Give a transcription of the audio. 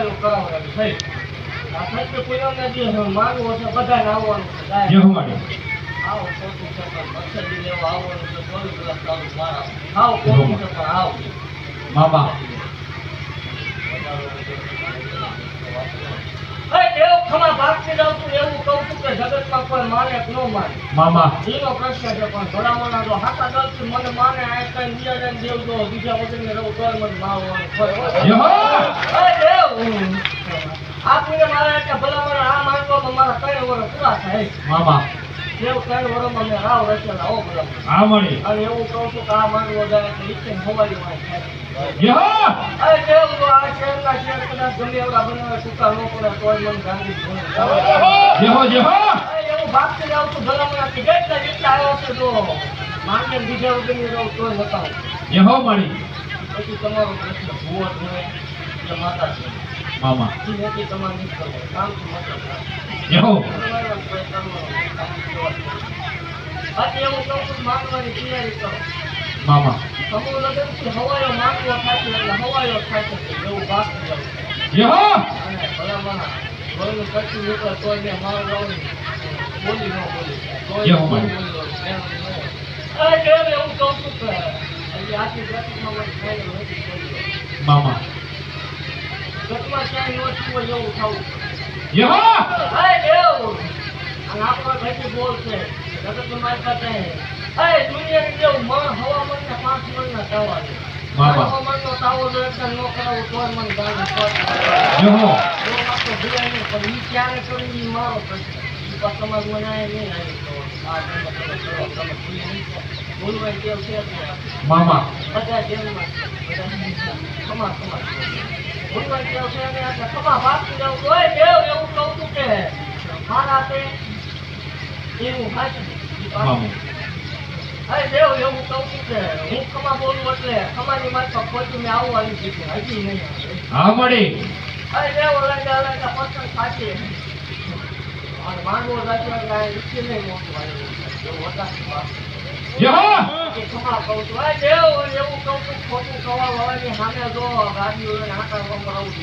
હવાયું કરાવવાનું થઈ આ સત્ય પૂનમને જે માનવું હશે બધાને આવવાનું છે જે અમારે આવો ખોટું છે પણ મરસદી લેવા આવવાનું છે 24 કલાક ચાલુ મારા આવો ખોટું છે પણ આવો મામા દેવ ખમા ભાગતી જાઉં છું એવું કહું છું કે જગતમાં કોઈ માને કે ન માને મામા એનો પ્રશ્ન છે પણ ભલામણા જો હાથા દલથી મને માને આ કઈ નિયાજન દેવ જો બીજા વગરને રહું તોય મને માવવાનું દેવ આપને મારા એટલે ભલામણા આ માનવામાં મારા 3 વર્ષ પૂરા થાય મામા દેવ 3 વર્ષમાં મેં રાવ રચેલા હો ભલામણા આ મળી અને એવું કહું છું કે આ માનવો જાય એટલે ઈચ્છે હોવાની વાત થાય દેવ તો આ શહેરના શહેર કદાચ ગમે એવડા બનાવે ટૂંકા ન પડે તોય મને ગાંધી એવું ભાગતી જાઉં છું ભલામણા કે જેટલા આવ્યો છે જો માંગે બીજા વગરની રહું તોય બતાવું મળી પછી તમારો પ્રશ્ન ભૂવો છે કે માતા છે મામા એ નથી તમારે નહીં કરવો કામથી મતલબ બાકી એવું કહું છું માનવાની તૈયારી કરો મામા સમૂહ લગ્નથી હવાયો માંગવો થાય છે એટલે હવાયો થાય છે એવું ભાગતી જાઉં અને ભલામણા ઘરનું કચ્છું નીકળે તોય મેં મારું જવાનું બોલી ન બોલી તોય એવું કહું છું કે હજી આખી ગતિમાં મને ખાઈ નથી બોલી મામા ગતમાં ક્યાંય ઓછું હોય એવું થવું દેવ અને આપણો ઘટી બોલ છે જગતની માતા છે દુનિયાની જેવું મન હવામાનના 5 મણના તાવા છે હવામાનનો તાવો જો એકદમ ન કરાવો તોય મને ગાંધી પણ ઈ ક્યારે કરી ઈ મારો પ્રશ્ન ઈ પર સમાજમાં ન્યાય નહીં આવી તો આ તમે બોલવાની ટેવ છે મામા બધા જેલમાં બધા બોલવાની ટેવ છે અને આટલા ખમા ભાગતી જાઉં તો દેવ એવું કહું છું કે મારા તે એવું સાચું દેવ એવું કહું છું કે હું ખમા બોલું એટલે ખમાની માતા ખોટું મેં આવવાની શીખું હજી નહીં આ મળી દેવ અલગ પસંદ સાચી અને માનવો સાચું એટલે ઈચ્છે નહીં મોટું આવ્યું એવું વધારે ખમા કહું છું દેવ એવું કહું છું ખોટું કવા વાળાની સામે જો ગાડી હોય હાથા વગર આવું